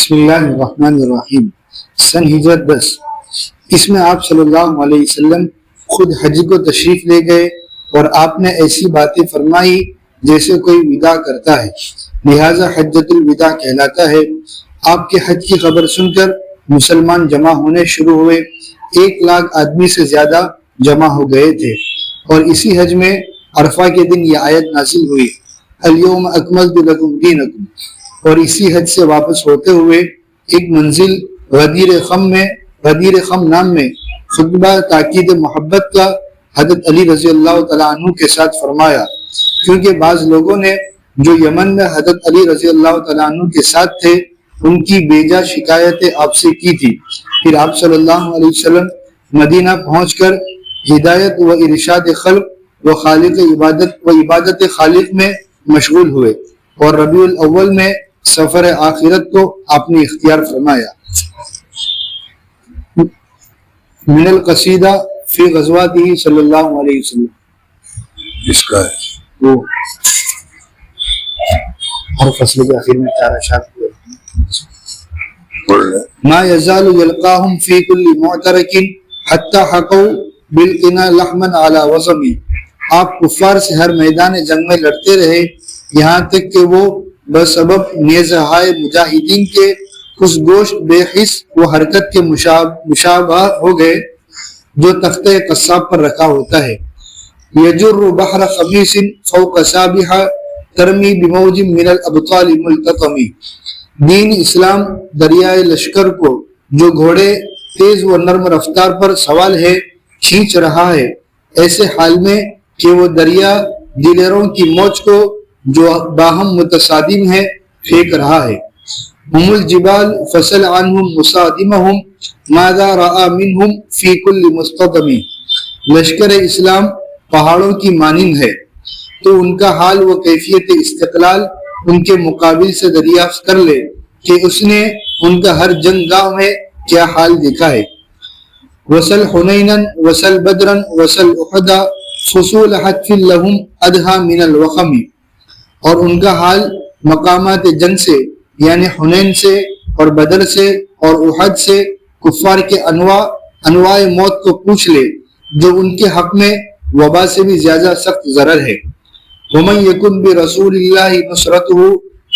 بسم اللہ الرحمن الرحیم۔ سن ہجرت 10، اس میں آپ صلی اللہ علیہ وسلم خود حج کو تشریف لے گئے اور آپ نے ایسی باتیں فرمائی جیسے کوئی وداع کرتا ہے، لہذا حجۃ الوداع کہلاتا ہے۔ آپ کے حج کی خبر سن کر مسلمان جمع ہونے شروع ہوئے، 1,00,000 آدمی سے زیادہ جمع ہو گئے تھے، اور اسی حج میں عرفہ کے دن یہ آیت نازل ہوئی، الیوم اکملت لکم دینکم۔ اور اسی حج سے واپس ہوتے ہوئے ایک منزل غدیر خم نام میں خطبہ تاکید محبت کا حضرت علی رضی اللہ تعالیٰ عنہ کے ساتھ فرمایا، کیونکہ بعض لوگوں نے جو یمن میں حضرت علی رضی اللہ تعالیٰ عنہ کے ساتھ تھے ان کی بیجا شکایتیں آپ سے کی تھی۔ پھر آپ صلی اللہ علیہ وسلم مدینہ پہنچ کر ہدایت و ارشاد خلق و عبادت خالق میں مشغول ہوئے، اور ربیع الاول میں سفر آخرت کو آپ نے اختیار فرمایا۔ من القصیدہ فی غزواتہ صلی اللہ علیہ وسلم، اس کا ہے وہ ہر فصل کے آخر میں 4 اشعار ما یزال یلقاہم فی کل معترک حتی حقوا بالقنا لحما علی وضم۔ آپ کفار سے ہر میدان جنگ میں لڑتے رہے یہاں تک کہ وہ بسبب نیزہائے مجاہدین کے اس گوشت بے حس و حرکت کے مشابہ ہو گئے جو تختہ قصاب پر رکھا ہوتا ہے۔ یجر بحر خبیث فوق سابح ترمی بموج من الابطال ملتقمی۔ دین اسلام دریائے لشکر کو جو گھوڑے تیز و نرم رفتار پر سوال ہے کھینچ رہا ہے، ایسے حال میں کہ وہ دریا دلیروں کی موج کو جو باہم متصادم ہے پھینک رہا ہے۔ ہم الجبال فسل عنہم مصادمہم ماذا رأى منہم فی کل مستقم۔ لشکر اسلام پہاڑوں کی مانند ہے، تو ان کا حال و کیفیت استقلال ان کے مقابل سے دریافت کر لے کہ اس نے ان کا ہر جنگ گاہ میں کیا حال دیکھا ہے۔ وصل حنینا وصل بدرا وصل احدا فصول حتف لہم ادھا من الوخم۔ اور ان کا حال مقامات جنگ سے یعنی حنین سے اور بدر سے اور احد سے کفار کے انواع موت کو پوچھ لے جو ان کے حق میں وبا سے بھی زیادہ سخت ضرر ہے۔ ومن یکن برسول اللہ نصرتہ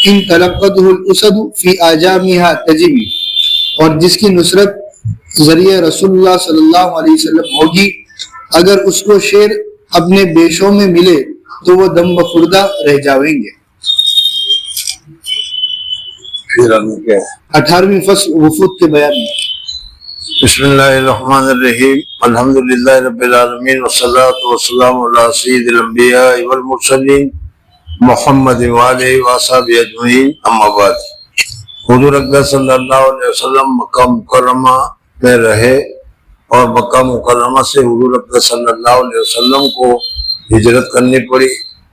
ان تلقتہ الاسد فی آجامها تجمی۔ اور جس کی نصرت ذریعہ رسول اللہ صلی اللہ علیہ وسلم ہوگی، اگر اس کو شیر اپنے بیشوں میں ملے تو وہ دم بخوردہ رہ جاویں گے۔ پھر ہم کیا 18ویں فصل وفود کے بیان میں۔ بسم اللہ الرحمن الرحیم، الحمدللہ رب العالمین والصلاة والسلام علی سید الانبیاء والمرسلین محمد وآلہ وصحبہ اجمعین، اما بعد۔ حضور اکرم صلی اللہ علیہ وسلم مکہ مکرمہ میں رہے اور مکہ مکرمہ سے حضور اکرم صلی اللہ علیہ وسلم کو ہجرت کرنی پڑی،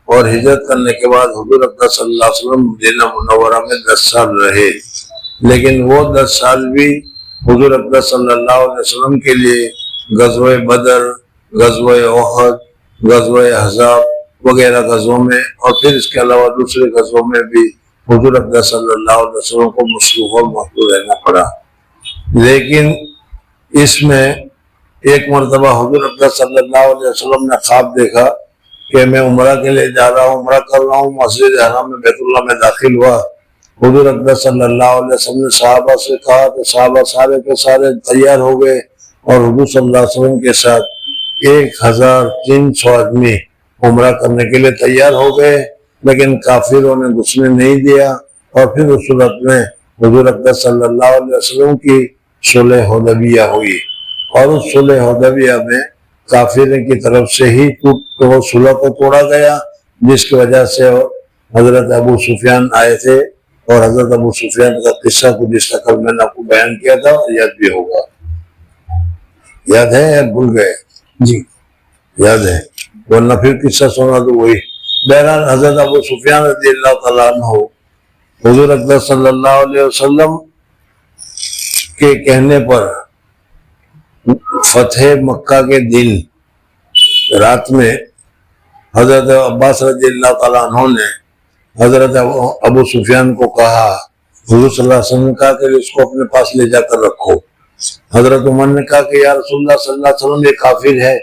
اور ہجرت کرنے کے بعد حضور اکرم صلی اللہ علیہ وسلم مدینہ منورہ میں 10 سال رہے، لیکن وہ 10 سال بھی حضور اکرم صلی اللہ علیہ وسلم کے لیے غزوہ بدر، غزوہ احد، غزوہ احزاب وغیرہ غزووں میں اور پھر اس کے علاوہ دوسرے غزووں میں بھی حضور اکرم صلی اللہ علیہ وسلم کو مصروف اور محفوظ رہنا پڑا۔ لیکن اس میں ایک مرتبہ حضور اکرم صلی اللہ علیہ وسلم نے خواب دیکھا کہ میں عمرہ کے لیے جا رہا ہوں، عمرہ کر رہا ہوں، مسجد حرام میں بیت اللہ میں داخل ہوا۔ حضور اکرم صلی اللہ علیہ وسلم نے صحابہ سے کہا تو صحابہ سارے کے سارے تیار ہو گئے، اور حضور صلی اللہ علیہ وسلم کے ساتھ 1300 آدمی عمرہ کرنے کے لیے تیار ہو گئے، لیکن کافروں نے گھسنے نہیں دیا، اور پھر اس صورت میں حضور اکرم صلی اللہ علیہ وسلم کی صلح حدیبیہ ہوئی، اور اس صلح حدیبیہ میں کافروں کی طرف سے ہی صلح کو توڑا گیا، جس کی وجہ سے حضرت ابو سفیان آئے تھے، اور حضرت ابو سفیان کا قصہ کو جس کا کل میں نے آپ کو بیان کیا تھا یاد بھی ہوگا، یاد ہے یا بھول گئے؟ جی یاد ہے، ورنہ پھر قصہ سنا تو وہی۔ بہرحال حضرت ابو سفیان رضی اللہ تعالیٰ عنہ حضور اکرم صلی اللہ علیہ وسلم کے کہنے پر فتح مکہ کے دن رات میں حضرت عباس رضی اللہ تعالیٰ عنہ نے حضرت ابو سفیان کو کہا حضور صلی اللہ علیہ وسلم نے کہا کہ اس کو اپنے پاس لے جا کر رکھو۔ حضرت عمر نے کہا کہ یا رسول اللہ صلی اللہ علیہ وسلم، یہ کافر ہے،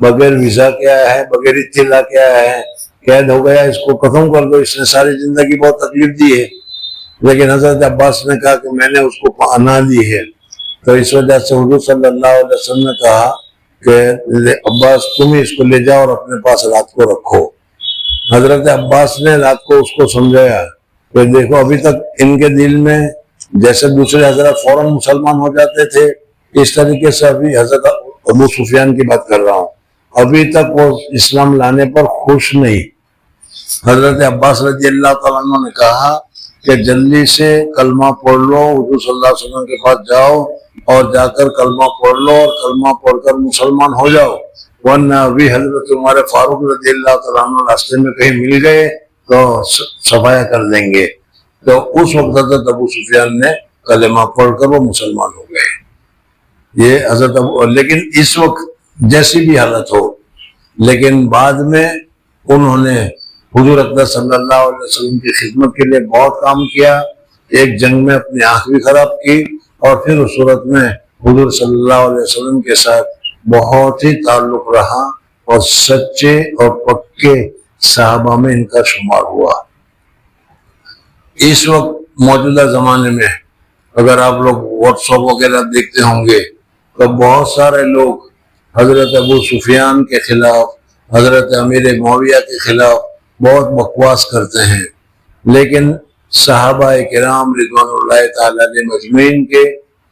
بغیر ویزا کے آیا ہے، بغیر اطلاع کے آیا ہے، قید ہو گیا، اس کو ختم کر دو، اس نے ساری زندگی بہت تکلیف دی ہے۔ لیکن حضرت عباس نے کہا کہ میں نے اس کو پناہ دی ہے، تو اس وجہ سے حضور صلی اللہ علیہ وسلم نے کہا کہ عباس تم ہی اس کو لے جاؤ اور اپنے پاس رات کو رکھو۔ حضرت عباس نے رات کو اس کو سمجھایا کہ دیکھو ابھی تک ان کے دل میں جیسے دوسرے حضرت فوراً مسلمان ہو جاتے تھے، اس طریقے سے ابھی حضرت ابو سفیان کی بات کر رہا ہوں، ابھی تک وہ اسلام لانے پر خوش نہیں۔ حضرت عباس رضی اللہ تعالیٰ عنہ نے کہا کہ جلدی سے کلمہ پڑھ لو، حضور صلی اللہ علیہ وسلم کے پاس جاؤ اور جا کر کلمہ پڑھ لو اور کلمہ پڑھ کر مسلمان ہو جاؤ، ورنہ ابھی حضرت عمر فاروق رضی اللہ تعالیٰ عنہ راستے میں کہیں مل گئے تو صفایا کر دیں گے۔ تو اس وقت حضرت ابو سفیان نے کلمہ پڑھ کر وہ مسلمان ہو گئے۔ یہ حضرت لیکن اس وقت جیسی بھی حالت ہو، لیکن بعد میں انہوں نے حضور اکرم صلی اللہ علیہ وسلم کی خدمت کے لیے بہت کام کیا۔ ایک جنگ میں اپنی آنکھ بھی خراب کی، اور پھر اس صورت میں حضور صلی اللہ علیہ وسلم کے ساتھ بہت ہی تعلق رہا، اور سچے اور پکے صحابہ میں ان کا شمار ہوا۔ اس وقت موجودہ زمانے میں اگر آپ لوگ واٹس ایپ وغیرہ دیکھتے ہوں گے تو بہت سارے لوگ حضرت ابو سفیان کے خلاف، حضرت امیر معاویہ کے خلاف بہت بکواس کرتے ہیں، لیکن صحابہ کرام رضوان اللہ تعالیٰ علیہ مجمعین کے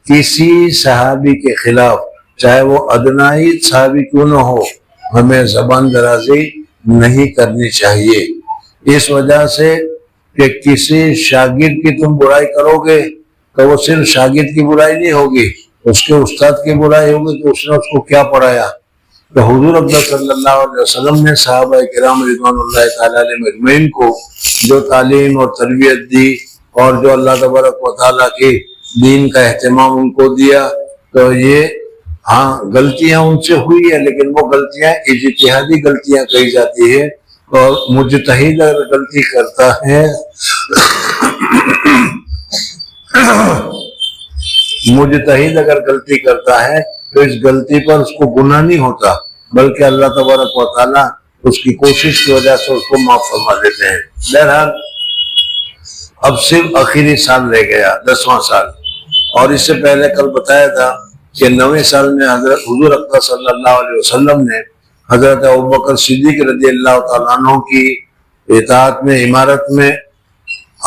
کسی صحابی کے خلاف، چاہے وہ ادنائی صحابی کیوں نہ ہو، ہمیں زبان درازی نہیں کرنی چاہیے۔ اس وجہ سے کہ کسی شاگرد کی تم برائی کرو گے تو وہ صرف شاگرد کی برائی نہیں ہوگی، اس کے استاد کی برائی ہوگی کہ اس نے اس کو کیا پڑھایا۔ تو حضور اکرم صلی اللہ علیہ وسلم نے صحابہ کرام رضوان اللہ تعالیٰ علیہ مجمعین کو جو تعلیم اور تربیت دی، اور جو اللہ تبارک و تعالیٰ کی دین کا اہتمام ان کو دیا، تو یہ ہاں غلطیاں ان سے ہوئی ہے، لیکن وہ غلطیاں اجتہادی غلطیاں کہی جاتی ہے، اور مجتہد اگر غلطی کرتا ہے مجتہد اگر غلطی کرتا ہے تو اس غلطی پر اس کو گناہ نہیں ہوتا، بلکہ اللہ تبارک و تعالیٰ اس کی کوشش کی وجہ سے اس کو معاف فرما دیتے ہیں۔ بہرحال اب صرف آخری سال رہ گیا، 10واں سال، اور اس سے پہلے کل بتایا تھا کہ 9ویں سال میں حضرت حضور اکرم صلی اللہ علیہ وسلم نے حضرت ابوبکر صدیق رضی اللہ تعالیٰ عنہ کی اطاعت میں، امارت میں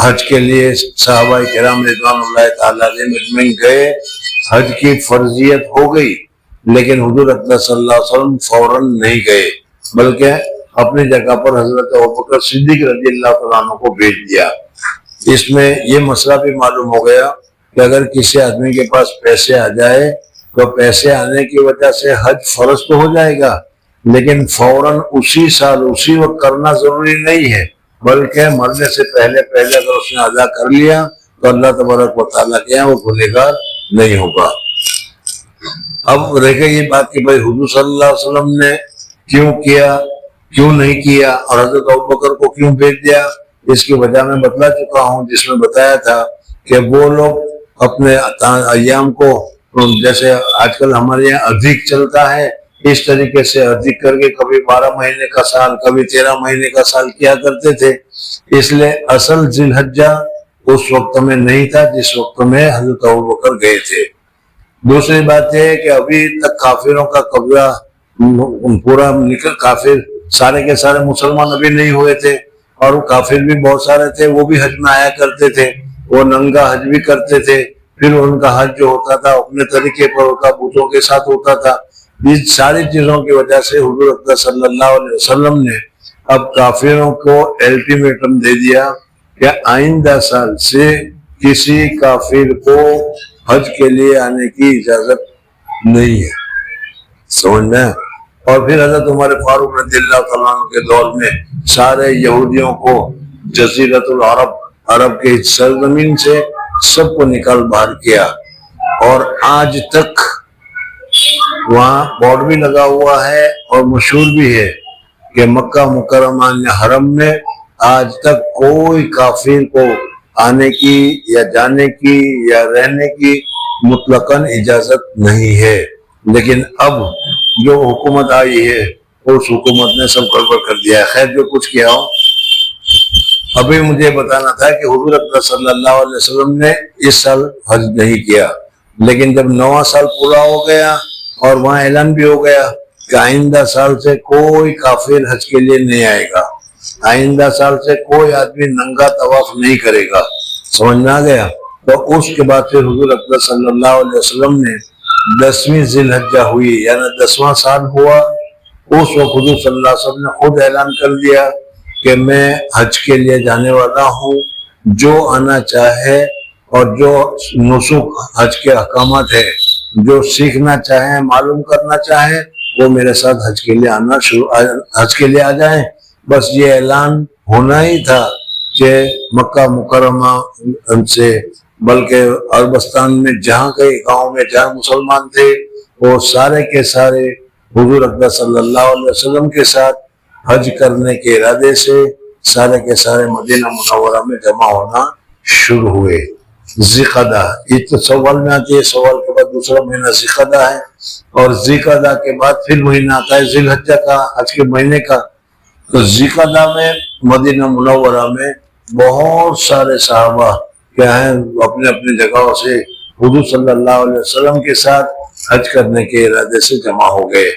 حج کے لیے صحابہ کرام رضوان اللہ تعالیٰ علیہ مجمعین گئے۔ حج کی فرضیت ہو گئی، لیکن حضور اکرم صلی اللہ علیہ وسلم فوراً نہیں گئے، بلکہ اپنی جگہ پر حضرت ابوبکر صدیق رضی اللہ تعالیٰ عنہ کو بھیج دیا۔ اس میں یہ مسئلہ بھی معلوم ہو گیا کہ اگر کسی آدمی کے پاس پیسے آ جائے تو پیسے آنے کی وجہ سے حج فرض تو ہو جائے گا، لیکن فوراً اسی سال اسی وقت کرنا ضروری نہیں ہے، بلکہ مرنے سے پہلے اگر اس نے ادا کر لیا تو اللہ تبارک و تعالیٰ کے یہاں وہ گنہگار نہیں ہوگا۔ اب رہ گئی یہ بات کہ بھائی حضور صلی اللہ علیہ وسلم نے کیوں کیا، کیوں نہیں کیا، اور حضرت ابوبکر کو کیوں بھیج دیا، اس کی وجہ میں بتلا چکا ہوں، جس میں بتایا تھا کہ وہ لوگ اپنے ایام کو جیسے آج کل ہمارے یہاں ادھک چلتا ہے، اس طریقے سے ادھک کر کے کبھی 12 مہینے کا سال، کبھی 13 مہینے کا سال کیا کرتے تھے۔ اس لیے اصل ذی الحجہ اس وقت میں نہیں تھا جس وقت میں حضرت ابوبکر گئے تھے۔ دوسری بات یہ ہے کہ ابھی تک کافروں کا قبضہ پورا نکل، کافر سارے کے سارے مسلمان ابھی نہیں ہوئے تھے، اور وہ کافر بھی بہت سارے تھے، وہ بھی حج میں آیا کرتے تھے، وہ ننگا حج بھی کرتے تھے، پھر ان کا حج جو ہوتا تھا اپنے طریقے پر ہوتا، بتوں کے ساتھ ہوتا تھا۔ ان ساری چیزوں کی وجہ سے حضور اکرم صلی اللہ علیہ وسلم نے اب کافروں کو الٹیمیٹم دے دیا کہ آئندہ سال سے کسی کافر کو حج کے لیے آنے کی اجازت نہیں ہے، سمجھنا ہے۔ اور پھر حضرت عمر فاروق رضی اللہ تعالیٰ عنہ کے دور میں سارے یہودیوں کو جزیرۃ العرب، عرب کے سرزمین سے سب کو نکال باہر کیا، اور آج تک وہاں بورڈ بھی لگا ہوا ہے اور مشہور بھی ہے کہ مکہ مکرمہ حرم میں آج تک کوئی کافر کو آنے کی یا جانے کی یا رہنے کی مطلقاً اجازت نہیں ہے، لیکن اب جو حکومت آئی ہے اس حکومت نے سب گڑبڑ کر دیا ہے۔ خیر جو کچھ کیا ہو، ابھی مجھے بتانا تھا کہ حضور اکرم صلی اللہ علیہ وسلم نے اس سال حج نہیں کیا، لیکن جب 9واں سال پورا ہو گیا اور وہاں اعلان بھی ہو گیا کہ آئندہ سال سے کوئی کافر حج کے لیے نہیں آئے گا، آئندہ سال سے کوئی آدمی ننگا طواف نہیں کرے گا، سمجھ میں آ گیا؟ تو اس کے بعد پھر حضور اکرم صلی اللہ علیہ وسلم نے 10ویں ذی الحجہ ہوئی یعنی 10واں سال ہوا، اس وقت حضور صلی اللہ علیہ وسلم نے خود اعلان کر دیا کہ میں حج کے لیے جانے والا ہوں، جو آنا چاہے اور جو نسک حج کے احکامات ہے جو سیکھنا چاہیں معلوم کرنا چاہیں وہ میرے ساتھ حج کے لیے حج کے لیے آ جائیں۔ بس یہ اعلان ہونا ہی تھا کہ مکہ مکرمہ سے بلکہ عربستان میں جہاں کئی گاؤں میں جہاں مسلمان تھے وہ سارے کے سارے حضور اکرم صلی اللہ علیہ وسلم کے ساتھ حج کرنے کے ارادے سے سارے کے سارے مدینہ منورہ میں جمع ہونا شروع ہوئے۔ ذی-قعدہ یہ تو سوال میں آتی ہے، سوال کے بعد دوسرا مہینہ ذی-قعدہ ہے اور ذی-قعدہ کے بعد پھر مہینہ آتا ہے ذی الحجہ کا، حج کے مہینے کا۔ تو ذی-قعدہ میں مدینہ منورہ میں بہت سارے صحابہ کیا ہیں اپنے اپنی جگہوں سے حضور صلی اللہ علیہ وسلم کے ساتھ حج کرنے کے ارادے سے جمع ہو گئے۔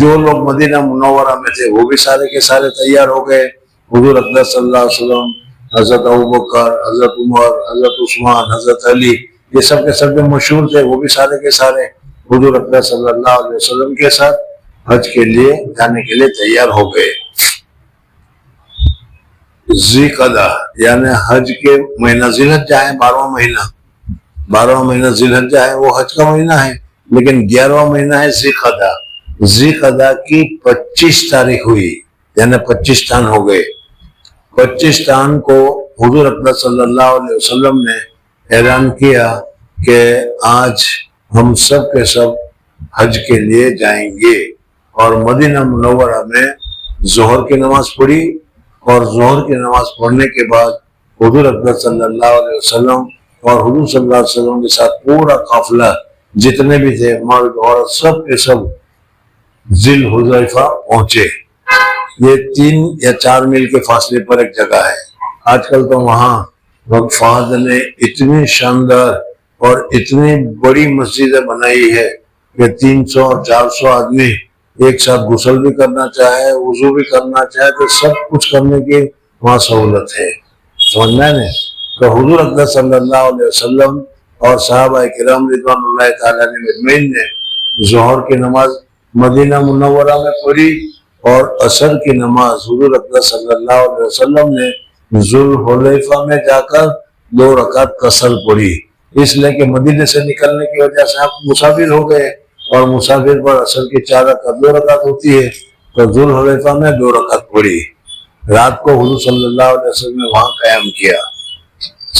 جو لوگ مدینہ منورہ میں تھے وہ بھی سارے کے سارے تیار ہو گئے۔ حضور اکرم صلی اللہ علیہ وسلم، حضرت ابوبکر، حضرت عمر، حضرت عثمان، حضرت علی، یہ سب کے سب جو مشہور تھے وہ بھی سارے کے سارے حضور اکرم صلی اللہ علیہ وسلم کے ساتھ حج کے لیے جانے کے لیے تیار ہو گئے۔ ذی-قعدہ یعنی حج کے مہینہ ذی الحجہ ہے، 12واں مہینہ ذی الحجہ ہے، وہ حج کا مہینہ ہے، لیکن 11واں مہینہ ہے ذی-قعدہ۔ ذی-قعدہ کی 25 تاریخ ہوئی یعنی 25 ٹان ہو گئے۔ 25 ٹان کو حضور اکرم صلی اللہ علیہ وسلم نے اعلان کیا کہ آج ہم سب کے سب حج کے لیے جائیں گے، اور مدینہ منورہ میں ظہر کی نماز پڑھی، اور ظہر کی نماز پڑھنے کے بعد حضور اکرم صلی اللہ علیہ وسلم اور حضور صلی اللہ علیہ وسلم کے ساتھ پورا قافلہ جتنے بھی تھے مرد عورت سب کے سب ذی الحلیفہ پہنچے۔ یہ 3 یا 4 میل کے فاصلے پر ایک جگہ ہے۔ آج کل تو وہاں فہد نے اتنی شاندار اور اتنی بڑی مسجدیں بنائی ہے کہ 300 اور 400 آدمی ایک ساتھ غسل بھی کرنا چاہے، وضو بھی کرنا چاہے تو سب کچھ کرنے کی وہاں سہولت ہے، سمجھنا ہے نا؟ تو حضور اکرم صلی اللہ علیہ وسلم اور صحابہ کرام رضوان اللہ تعالیٰ اجمعین نے ظہر کی نماز مدینہ منورہ میں پڑھی، اور عصر کی نماز حضور اکرم صلی اللہ علیہ وسلم نے ذی الحلیفہ میں جا کر 2 رکعت قصر پڑھی، اس لیے کہ مدینے سے نکلنے کی وجہ سے آپ مسافر ہو گئے، اور مسافر پر عصر کی 4 رکعت 2 رکعت ہوتی ہے، تو ذی الحلیفہ میں 2 رکعت پڑھی۔ رات کو حضور صلی اللہ علیہ وسلم نے وہاں قیام کیا۔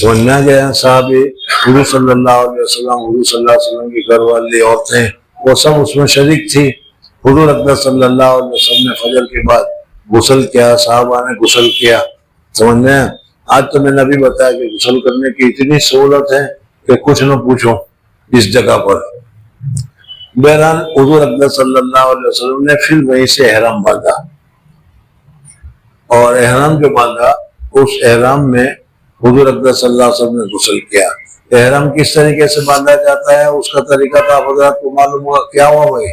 سمجھنا گیا صحابی حضور صلی اللہ علیہ وسلم، حضور صلی اللہ علیہ وسلم کی گھر والی عورتیں وہ سب اس میں شریک تھی۔ حضور اکرم صلی اللہ علیہ وسلم نے فجر کے بعد غسل کیا، صحابہ نے غسل کیا، سمجھنا ہے؟ آج تو میں نے ابھی بتایا کہ غسل کرنے کی اتنی سہولت ہے کہ کچھ نہ پوچھو اس جگہ پر۔ بہرحال حضور اکرم صلی اللہ علیہ وسلم نے پھر وہیں سے احرام باندھا، اور احرام جو باندھا اس احرام میں حضور اکرم صلی اللہ علیہ وسلم نے غسل کیا۔ احرام کس طریقے سے باندھا جاتا ہے اس کا طریقہ تو آپ حضرات کو معلوم ہوگا۔ کیا ہوا بھائی؟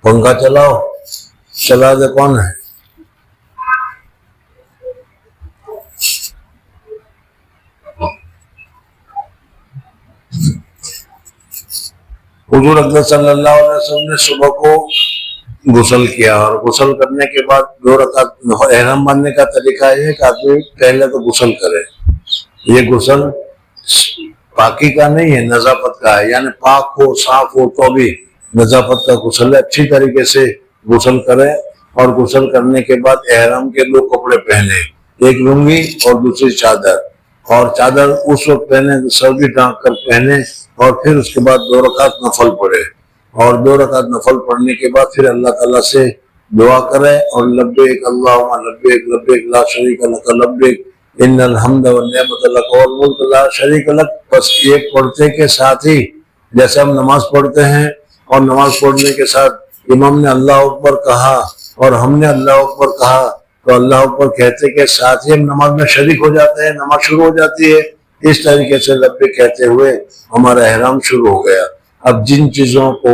پنکھا چلاؤ، چلا دے کون ہے؟ حضور اکرم صلی اللہ علیہ وسلم نے صبح کو غسل کیا، اور غسل کرنے کے بعد 2 رکعت احرام باندھنے کا طریقہ یہ ہے کہ آدمی پہلے تو غسل کرے۔ یہ غسل پاکی کا نہیں ہے، نظافت کا ہے، یعنی پاک ہو صاف ہو تو بھی نظافت کا غسل ہے، اچھی طریقے سے غسل کرے، اور غسل کرنے کے بعد احرام کے 2 کپڑے پہنے، ایک لنگی اور دوسری چادر، اور چادر اس وقت پہنے سر بھی ڈھانک کر پہنے، اور پھر اس کے بعد 2 رکعت نفل پڑھے، اور 2 رکعت نفل پڑھنے کے بعد پھر اللہ تعالیٰ سے دعا کرے، اور لبیک اللہم لبیک لبیک لا شریک لک لبیک ان الحمد والنعمت لک والملک لا شریک لک. بس یہ پڑھتے کے ساتھ ہی جیسے ہم نماز پڑھتے ہیں اور نماز پڑھنے کے ساتھ امام نے اللہ اکبر کہا اور ہم نے اللہ اکبر کہا تو اللہ اکبر کہتے کے ساتھ ہی ہم نماز میں شریک ہو جاتے ہیں, نماز شروع ہو جاتی ہے. اس طریقے سے لبیک کہتے ہوئے ہمارا احرام شروع ہو گیا. اب جن چیزوں کو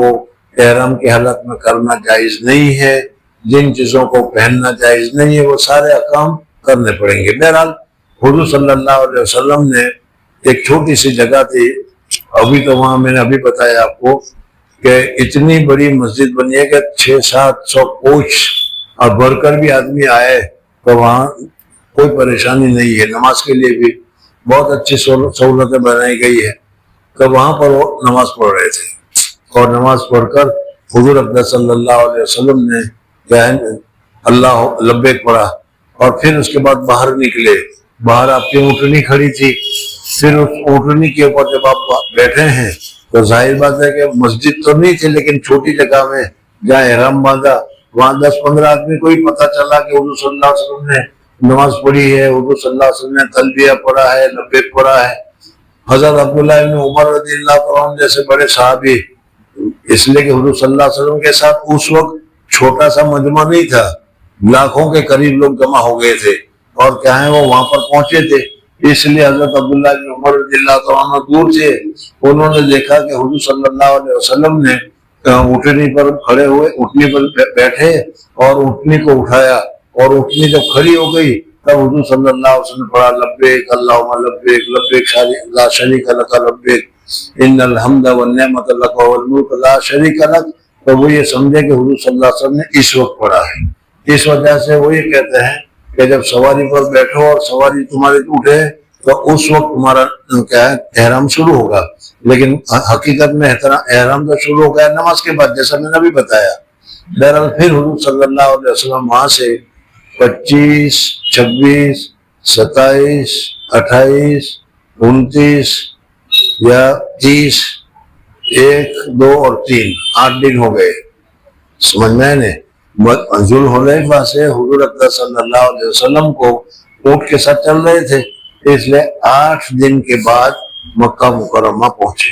احرام کی حالت میں کرنا جائز نہیں ہے, جن چیزوں کو پہننا جائز نہیں ہے, وہ سارے احکام کرنے پڑیں گے. بہرحال حضور صلی اللہ علیہ وسلم نے ایک چھوٹی سی جگہ تھی, ابھی تو وہاں میں نے ابھی بتایا آپ کو کہ اتنی بڑی مسجد بنی ہے کہ 600-700 کوچ اور بڑھ کر بھی آدمی آئے تو وہاں کوئی پریشانی نہیں ہے. نماز کے لیے بھی بہت اچھی سہولتیں بنائی گئی ہے. تو وہاں پر وہ نماز پڑھ رہے تھے اور نماز پڑھ کر حضور اقدس صلی اللہ علیہ وسلم نے کیا ہے اللہ لبیک پڑھا اور پھر اس کے بعد باہر نکلے. باہر آپ کی اونٹنی کھڑی تھی, پھر اس اونٹنی کے اوپر جب آپ بیٹھے ہیں تو ظاہر بات ہے کہ مسجد تو نہیں تھی لیکن چھوٹی جگہ میں جہاں احرام باندھا وہاں 10-15 آدمی کو ہی پتہ چلا کہ حضور صلی اللہ علیہ وسلم نے نماز پڑھی ہے, حضور صلی اللہ علیہ وسلم نے تلبیہ پڑھا ہے, لبیک پڑھا ہے. حضرت عبداللہ ابن عمر رضی اللہ عنہ جیسے بڑے صحابی, اس لیے کہ حضور صلی اللہ علیہ وسلم کے ساتھ اس وقت چھوٹا سا مجمع نہیں تھا, لاکھوں کے قریب لوگ جمع ہو گئے تھے اور کیا ہے وہ وہاں پر پہنچے تھے. اس لیے حضرت عبداللہ بن عمر رضی اللہ عنہ دور سے انہوں نے دیکھا کہ حضور صلی اللہ علیہ وسلم نے اونٹنی پر کھڑے ہوئے, اونٹنی پر بیٹھے اور اونٹنی کو اٹھایا اور اونٹنی جب کھڑی ہو گئی تب حضور صلی اللہ علیہ وسلم نے پڑھا لبیک اللہم لبیک لبیک لا شریک لک لبیک ان الحمد والنعمت لک والملک لا شریک لک. تو وہ یہ سمجھے کہ حضور صلی اللہ علیہ وسلم نے اس وقت پڑھا ہے. اس وجہ سے وہ یہ کہتے ہیں کہ جب سواری پر بیٹھو اور سواری تمہارے اٹھے تو اس وقت تمہارا کیا ہے احرام شروع ہوگا, لیکن حقیقت میں احرام تو شروع ہو گیا نماز کے بعد جیسا میں نے ابھی بتایا. بہرحال پھر حضور صلی اللہ علیہ وسلم وہاں سے 25, 26, 27, 28, 29 یا 30, 1, 2 اور 3 8 دن ہو گئے. سمجھ میں نے ذوالحلیفہ سے حضور اقدس صلی اللہ علیہ وسلم کو اونٹ کے ساتھ چل رہے تھے, اس لیے 8 دن کے بعد مکہ مکرمہ پہنچے.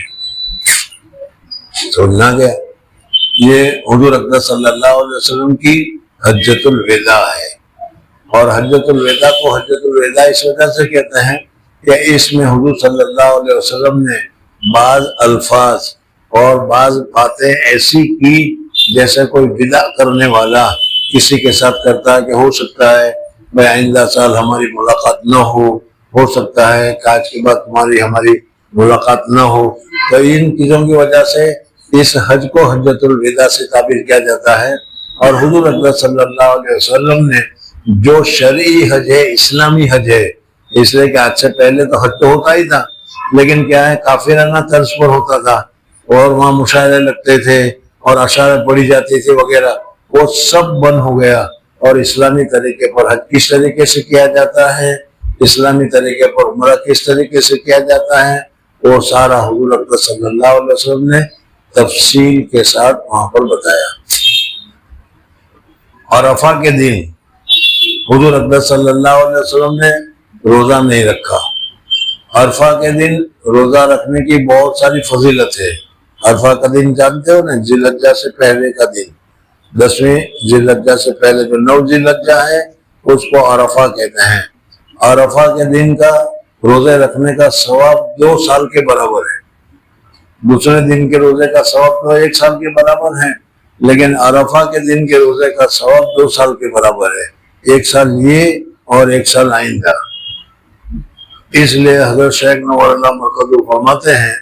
سمجھنا گیا, یہ حضور اقدس صلی اللہ علیہ وسلم کی حجۃ الوداع ہے. اور حجۃ الوداع کو حجۃ الوداع اس وجہ سے کہتے ہیں کہ اس میں حضور صلی اللہ علیہ وسلم نے بعض الفاظ اور بعض باتیں ایسی کی جیسے کوئی بدعہ کرنے والا کسی کے ساتھ کرتا ہے کہ ہو سکتا ہے بھائی آئندہ سال ہماری ملاقات نہ ہو سکتا ہے کہ آج کے بعد تمہاری ہماری ملاقات نہ ہو. تو ان چیزوں کی وجہ سے اس حج کو حجۃ الوداع سے تعبیر کیا جاتا ہے. اور حضور اکرم صلی اللہ علیہ وسلم نے جو شرعی حج ہے اسلامی حج ہے, اس لیے کہ آج سے پہلے تو حج تو ہوتا ہی تھا لیکن کیا ہے کافرانہ طرز پر ہوتا تھا اور وہاں مشاعرے لگتے تھے اور اشعار پڑھی جاتی تھی وغیرہ, وہ سب بند ہو گیا. اور اسلامی طریقے پر حج کس طریقے سے کیا جاتا ہے, اسلامی طریقے پر عمرہ کس طریقے سے کیا جاتا ہے, وہ سارا حضور اکرم صلی اللہ علیہ وسلم نے تفصیل کے ساتھ وہاں پر بتایا. عرفہ کے دن حضور اکرم صلی اللہ علیہ وسلم نے روزہ نہیں رکھا. عرفہ کے دن روزہ رکھنے کی بہت ساری فضیلت ہے. عرفہ کا دن جانتے ہو نا, ذی الحجہ سے پہلے کا دن, 10ویں ذی الحجہ سے پہلے جو 9 ذی الحجہ ہے اس کو عرفہ کہتے ہیں. عرفہ کے دن کا روزے رکھنے کا ثواب 2 سال کے برابر ہے. دوسرے دن کے روزے کا ثواب تو 1 سال کے برابر ہے, لیکن عرفہ کے دن کے روزے کا ثواب 2 سال کے برابر ہے. 1 سال یہ اور 1 سال آئندہ. اس لیے حضرت شیخ نور اللہ مرکزی فرماتے ہیں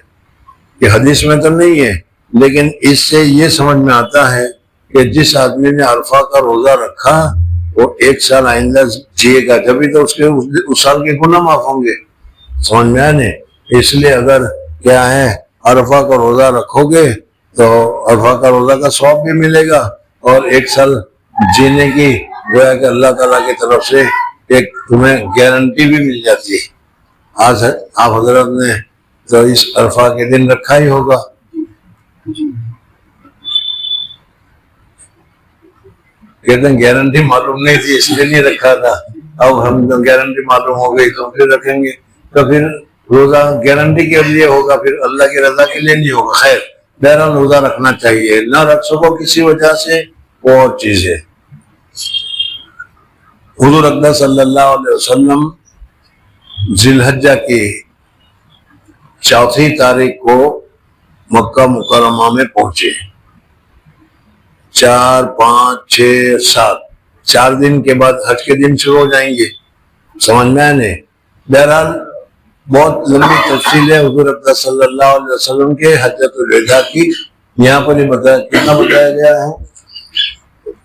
کہ حدیث میں تو نہیں ہے لیکن اس سے یہ سمجھ میں آتا ہے کہ جس آدمی نے عرفہ کا روزہ رکھا وہ 1 سال آئندہ جیے گا, جبھی تو اس سال کے گناہ معاف ہوں گے. سمجھ میں آنے, اس لیے اگر کیا ہے عرفہ کا روزہ رکھو گے تو عرفہ کا روزہ کا ثواب بھی ملے گا اور 1 سال جینے کی گویا کہ اللہ تعالیٰ کی طرف سے ایک تمہیں گارنٹی بھی مل جاتی ہے. آج آپ حضرت نے تو اس عرفہ کے دن رکھا ہی ہوگا. کہتے ہیں گارنٹی معلوم نہیں تھی اس لیے نہیں رکھا تھا, اب ہم گارنٹی معلوم ہو گئی تو پھر رکھیں گے. تو پھر روزہ گارنٹی کے لیے ہوگا, پھر اللہ کی رضا کے لیے نہیں ہوگا. خیر بہرحال روزہ رکھنا چاہیے, نہ رکھ سکو کسی وجہ سے وہ اور چیز ہے. حضور اقدس صلی اللہ علیہ وسلم ذی الحجہ کی 4 تاریخ کو مکہ مکرمہ میں پہنچے. 4 5 6 7 4 دن کے بعد حج کے دن شروع ہو جائیں گے. سمجھ میں آئے نہیں. بہرحال بہت لمبی تفصیل ہے حضور اقدس صلی اللہ علیہ وسلم کے حجۃ الوداع کی. یہاں پر یہ بتایا گیا ہے.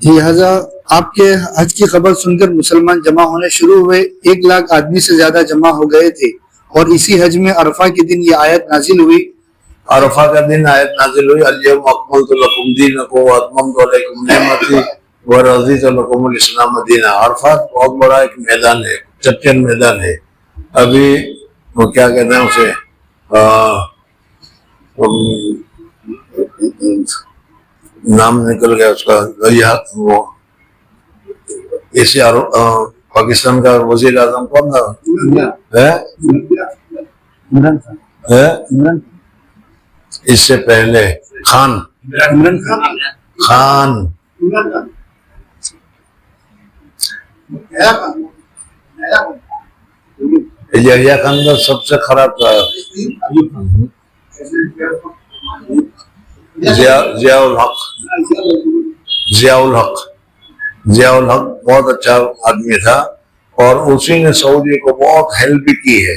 لہذا آپ کے حج کی خبر سن کر مسلمان جمع ہونے شروع ہوئے. 1 لاکھ آدمی سے زیادہ جمع ہو گئے تھے, اور اسی حج میں عرفہ کے دن یہ آیت نازل ہوئی. عرفہ کا دن آیت نازل ہوئی, الیوم اکملت لکم دینکم واتممت علیکم نعمتی ورضیت لکم الاسلام دینا. عرفہ بہت بڑا ایک میدان ہے, چچن میدان ہے. ابھی وہ کیا کہتے ہیں اسے, نام نکل گیا اس کا, وہ ایشیا پاکستان کا وزیر اعظم کون تھا؟ اس سے پہلے خان یحییٰ خان کا سب سے خراب تھا. ضیاء الحق بہت اچھا آدمی تھا, اور اسی نے سعودی کو بہت ہیلپ بھی کی ہے.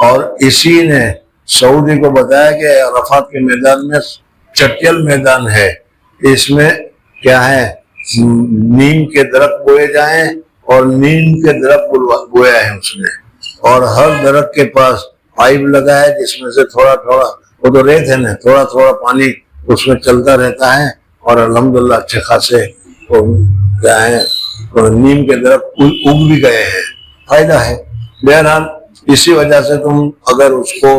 اور اسی نے سعودی کو بتایا کہ عرفات کے میدان میں چٹیل میدان ہے, اس میں کیا ہے, نیم کے درخت بوئے جائیں, اور نیم کے درخت بویا ہے اس نے, اور ہر درخت کے پاس پائپ لگا ہے جس میں سے تھوڑا تھوڑا, وہ تو ریت ہے نا, تھوڑا تھوڑا پانی اس میں چلتا رہتا ہے, اور الحمدللہ اچھے خاصے کیا ہے نیم کے درخت اگ بھی گئے ہیں. فائدہ ہے. بہرحال اسی وجہ سے تم اگر اس کو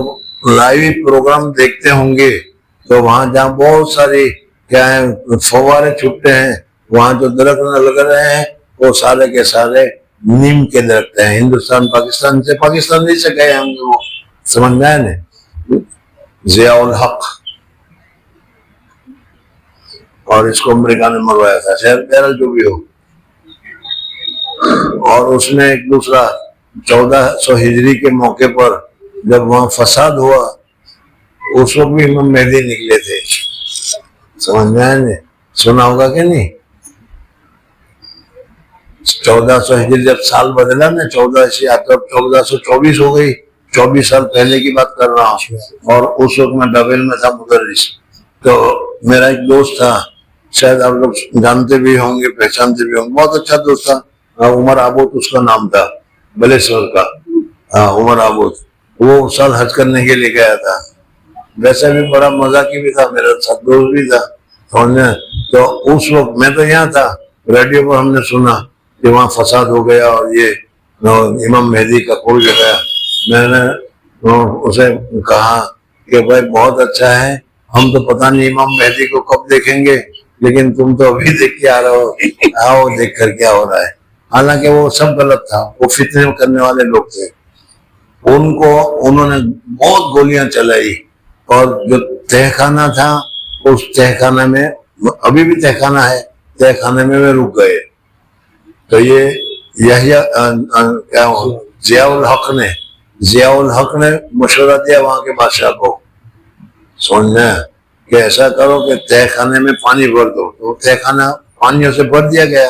لائیو پروگرام دیکھتے ہوں گے تو وہاں جہاں بہت ساری کیا ہے فوارے چھٹتے ہیں, وہاں جو درخت لگ رہے ہیں وہ سارے کے سارے نیم کے درخت ہیں. ہندوستان پاکستان سے گئے ہوں گے وہ. سمجھ میں آئے نا. ضیاء الحق, اور اس کو امریکہ نے مروایا تھا. شہر بہرحال جو بھی ہو. اور اس نے ایک دوسرا 1400 ہجری کے موقع پر جب وہاں فساد ہوا, اس وقت بھی امام مہدی نکلے تھے. سمجھ میں آئے نا. سنا ہوگا کہ نہیں. 1400 ہجری جب سال بدلا نا, 1424 ہو گئی. 24 سال پہلے کی بات کر رہا ہوں. اور اس وقت میں ڈبل میں تھا مدرس. تو میرا ایک دوست تھا, شاید آپ لوگ جانتے بھی ہوں گے, پہچانتے بھی ہوں گے, بہت اچھا دوست تھا. عمر آبود اس کا نام تھا, بلیسور کا. عمر آبود وہ سال حج کرنے کے لیے گیا تھا. ویسے بھی بڑا مزاقی بھی تھا, میرا ساتھ دوست بھی تھا. تو اس وقت میں تو یہاں تھا, ریڈیو پر ہم نے سنا کہ وہاں فساد ہو گیا اور یہ امام مہدی کا کھول گیا. میں نے اسے کہا کہ بھائی بہت اچھا ہے, ہم تو پتہ نہیں امام مہدی کو کب دیکھیں گے, لیکن تم تو ابھی دیکھ کے آ رہے ہو, آؤ دیکھ کر کیا ہو رہا ہے. حالانکہ وہ سب غلط تھا, وہ فتنے کرنے والے لوگ تھے. انہوں نے بہت گولیاں چلائی, اور جو تہ خانہ تھا اس تہ خانہ میں, ابھی بھی تہ خانہ ہے, تہ خانے میں رک گئے. تو یہ ضیاء الحق نے مشورہ دیا وہاں کے بادشاہ کو, سمجھنا کہ ایسا کرو کہ تہ خانے میں پانی بھر دو. تو تہ خانہ پانیوں سے بھر دیا گیا,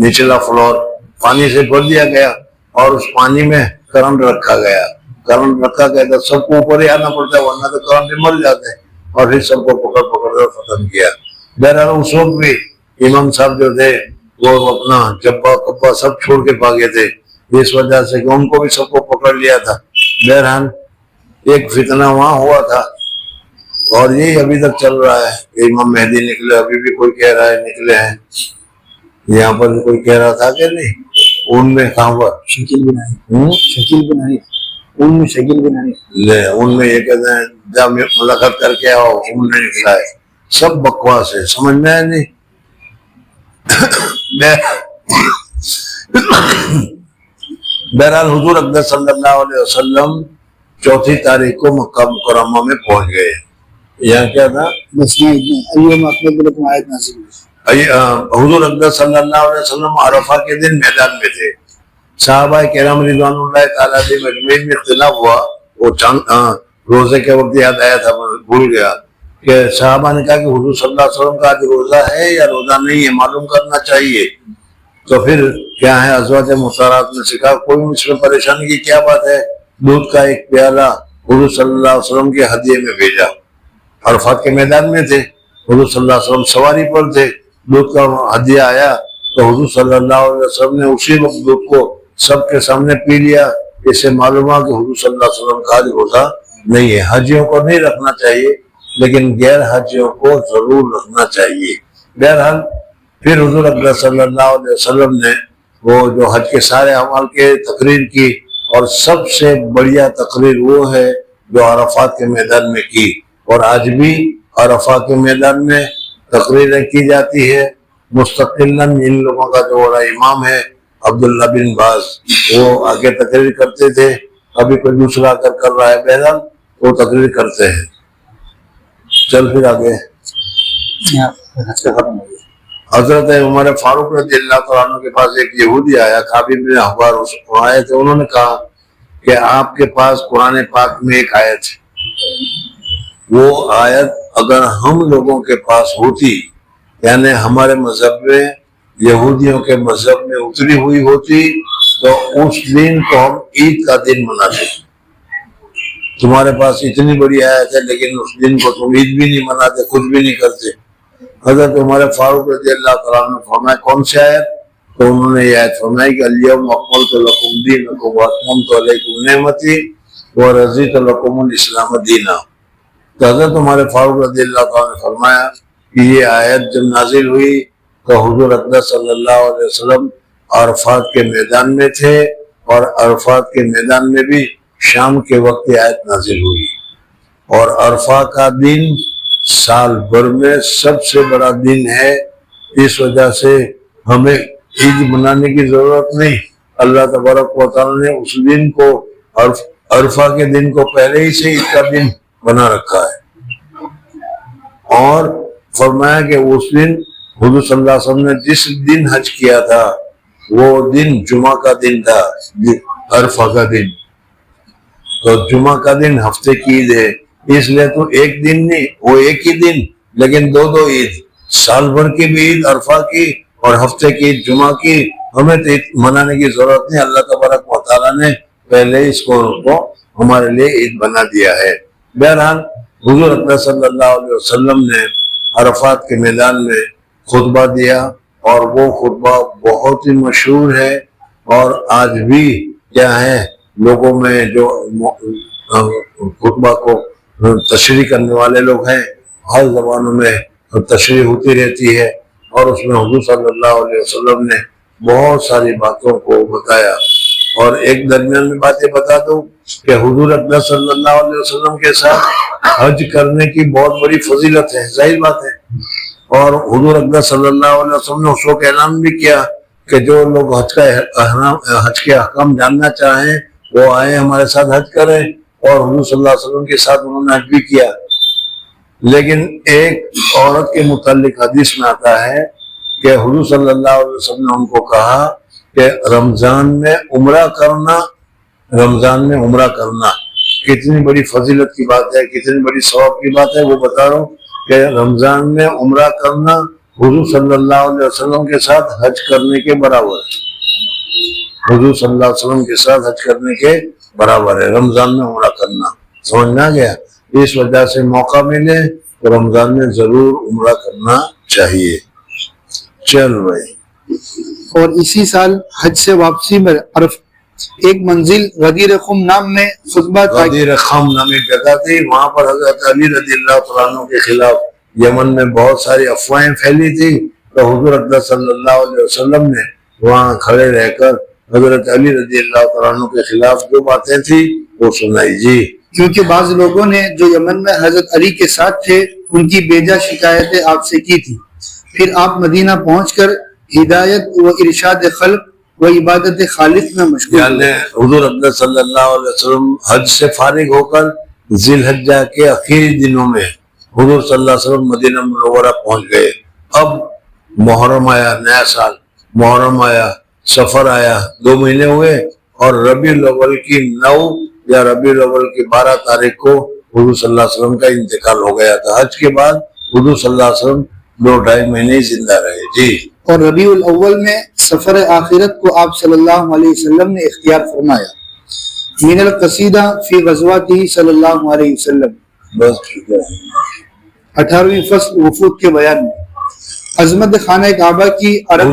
نچلا فلور پانی سے بھر دیا گیا, اور اس پانی میں کرنٹ رکھا گیا. تو سب کو اوپر ہی آنا پڑتا ہے, ورنہ تو کرنٹ مر جاتے ہیں. اور پھر سب کو پکڑ کر ختم کیا. بہرحال اس وقت بھی امام صاحب جو تھے وہ اپنا جبا کبا سب چھوڑ کے بھاگے تھے, اس وجہ سے کہ ان کو بھی سب کو پکڑ لیا تھا. بہرحال ایک فتنہ وہاں ہوا تھا, اور یہی ابھی تک چل رہا ہے کہ امام مہدی نکلے. ابھی بھی کوئی کہہ رہا ہے نکلے ہیں, یہاں پر بھی کوئی کہہ رہا تھا کہ نہیں. ان میں کہاں پر شکیل بنانی لے, ان میں یہ کہتے ہیں جب ملاقات کر کے آؤ, ان میں نکلا ہے. سب بکواس ہے, سمجھ میں آئے نہیں. بہرحال حضور اقدس صلی اللہ علیہ وسلم 4 تاریخ کو مکہ مکرمہ میں پہنچ گئے. یہاں کیا تھا؟ بس اليوم اکملت لکم آیت نازل ہوئی. حضور اقدس صلی اللہ علیہ وسلم عرفہ کے دن میدان میں تھے. صحابہ کرام رضوان اللہ تعالیٰ علیہ مجمعین میں اختلاف ہوا. وہ روزے کے وقت یاد آیا تھا, بھول گیا کہ صحابہ نے کہا کہ حضور صلی اللہ علیہ وسلم کا آج روزہ ہے یا روزہ نہیں ہے, معلوم کرنا چاہیے. تو پھر کیا ہے, ازواج مطہرات نے سکھا کوئی اس میں پریشانی کی کیا بات ہے, دودھ کا ایک پیالہ حضور صلی اللہ علیہ وسلم کے ہدیے میں بھیجا. عرفات کے میدان میں تھے, حضور صلی اللہ علیہ وسلم سواری پر تھے, دودھ کا ہدیہ آیا تو حضور صلی اللہ علیہ وسلم نے اسی وقت دودھ کو سب کے سامنے پی لیا. اس سے معلوم ہے کہ حضور صلی اللہ علیہ وسلم کا آج روزہ نہیں ہے. حجیوں کو نہیں رکھنا چاہیے لیکن غیر حجیوں کو ضرور رکھنا چاہیے. بہرحال پھر حضور اقدس صلی اللہ علیہ وسلم نے وہ جو حج کے سارے اعمال کے تقریر کی, اور سب سے بڑھیا تقریر وہ ہے جو عرفات کے میدان میں کی. اور آج بھی عرفات کے میدان میں تقریریں کی جاتی ہے مستقلاً. ان لوگوں کا جو بڑا امام ہے عبداللہ بن باز, وہ آگے تقریر کرتے تھے, ابھی کوئی دوسرا کر رہا ہے. بہرحال وہ تقریر کرتے ہیں. چل پھر آگے. حضرت عمر فاروق رضی اللہ تعالیٰ عنہ کے پاس ایک یہودی آیا, کعب بن احبار آئے تھے. انہوں نے کہا کہ آپ کے پاس قرآن پاک میں ایک آیت ہے, وہ آیت اگر ہم لوگوں کے پاس ہوتی, یعنی ہمارے مذہب میں یہودیوں کے مذہب میں اتری ہوئی ہوتی, تو اس دن کو ہم عید کا دن مناتے. تمہارے پاس اتنی بڑی آیت ہے لیکن اس دن کو تم عید بھی نہیں مناتے, کچھ بھی نہیں کرتے. حضرت عمر فاروق رضی اللہ تعالیٰ نے فرمایا کون سی آیت؟ تو انہوں نے یہ آیت فرمائی کہ الیوم اکملت لکم دینکم واتممت علیکم نعمتی ورضیت لکم الاسلام دینا. تو حضرت عمر فاروق رضی اللہ تعالیٰ نے فرمایا کہ یہ آیت جب نازل ہوئی تو حضور اقدس صلی اللہ علیہ وسلم عرفات کے میدان میں تھے, اور عرفات کے میدان میں بھی شام کے وقت آیت نازل ہوئی. اور عرفہ کا دن سال بھر میں سب سے بڑا دن ہے, اس وجہ سے ہمیں عید منانے کی ضرورت نہیں. اللہ تبارک و تعالیٰ نے اس دن کو, عرفہ کے دن کو پہلے ہی سے عید کا دن بنا رکھا ہے. اور فرمایا کہ اس دن حضور صلی اللہ علیہ وسلم نے جس دن حج کیا تھا وہ دن جمعہ کا دن تھا, عرفہ کا دن. تو جمعہ کا دن ہفتے کی عید ہے, اس لیے تو ایک دن نہیں, وہ ایک ہی دن لیکن دو عید, سال بھر کی بھی عید عرفہ کی اور ہفتے کی عید جمعہ کی. ہمیں تو عید منانے کی ضرورت نہیں, اللہ تبارک و تعالیٰ نے پہلے اس کو ہمارے لیے عید بنا دیا ہے. بہرحال حضور اکرم صلی اللہ علیہ وسلم نے عرفات کے میدان میں خطبہ دیا, اور وہ خطبہ بہت ہی مشہور ہے, اور آج بھی کیا ہے لوگوں میں جو خطبہ کو تشریح کرنے والے لوگ ہیں, ہر زبانوں میں تشریح ہوتی رہتی ہے, اور اس میں حضور صلی اللہ علیہ وسلم نے بہت ساری باتوں کو بتایا. اور ایک درمیان میں باتیں بتا دوں کہ حضور اکرم صلی اللہ علیہ وسلم کے ساتھ حج کرنے کی بہت بڑی فضیلت ہے, ظاہر بات ہے. اور حضور اکرم صلی اللہ علیہ وسلم نے اس کو اعلان بھی کیا کہ جو لوگ حج کے احکام جاننا چاہیں وہ آئیں ہمارے ساتھ حج کریں, اور حضور صلی اللہ علیہ وسلم کے ساتھ انہوں نے حج بھی کیا. لیکن ایک عورت کے متعلق حدیث میں آتا ہے کہ حضور صلی اللہ علیہ وسلم نے ان کو کہا کہ رمضان میں عمرہ کرنا, رمضان میں عمرہ کرنا کتنی بڑی فضیلت کی بات ہے, کتنی بڑی ثواب کی بات ہے. وہ بتا رہا ہوں کہ رمضان میں عمرہ کرنا حضور صلی اللہ علیہ وسلم کے ساتھ حج کرنے کے برابر ہے, حضور صلی اللہ علیہ وسلم کے ساتھ حج کرنے کے برابر ہے رمضان میں عمرہ کرنا. سمجھ میں آ گیا؟ اس وجہ سے موقع ملے تو رمضان میں ضرور عمرہ کرنا چاہیے. چل بھائی. اور اسی سال حج سے واپسی میں ایک منزل غدیر خم نام میں خطبہ تھا. غدیر خم نامی جگہ تھی, وہاں پر حضرت علی رضی اللہ تعالیٰ عنہ کے خلاف یمن میں بہت ساری افواہیں پھیلی تھی, تو حضور اکرم صلی اللہ علیہ وسلم نے وہاں کھڑے رہ کر حضرت علی رضی اللہ تعالیٰ عنہ کے خلاف جو باتیں تھی وہ سنائی. جی, کیونکہ بعض لوگوں نے جو یمن میں حضرت علی کے ساتھ تھے ان کی بیجا شکایتیں آپ سے کی تھی. پھر آپ مدینہ پہنچ کر ہدایت و ارشاد خلق وہ عبادت خالص میں مشغول یعنی ہوئے۔ حضور اقدس صلی اللہ علیہ وسلم حج سے فارغ ہو کر ذی الحجہ کے آخری دنوں میں حضور صلی اللہ علیہ وسلم مدینہ منورہ پہنچ گئے۔ اب محرم آیا، نیا سال محرم آیا، سفر آیا، 2 مہینے ہوئے، اور ربیع الاول کی 9 یا ربیع الاول کی 12 تاریخ کو حضور صلی اللہ علیہ وسلم کا انتقال ہو گیا تھا۔ حج کے بعد حضور صلی اللہ علیہ وسلم 2-2.5 مہینے ہی زندہ رہے۔ جی، اور ربیع الاول میں سفر آخرت کو آپ صلی اللہ علیہ وسلم نے اختیار فرمایا۔ من القصیدہ فی غزواتہ صلی اللہ علیہ وسلم، بس ٹھیک ہے۔ 18ویں فصل وفود کے بیان میں عظمت خانہ کعبہ کی عرب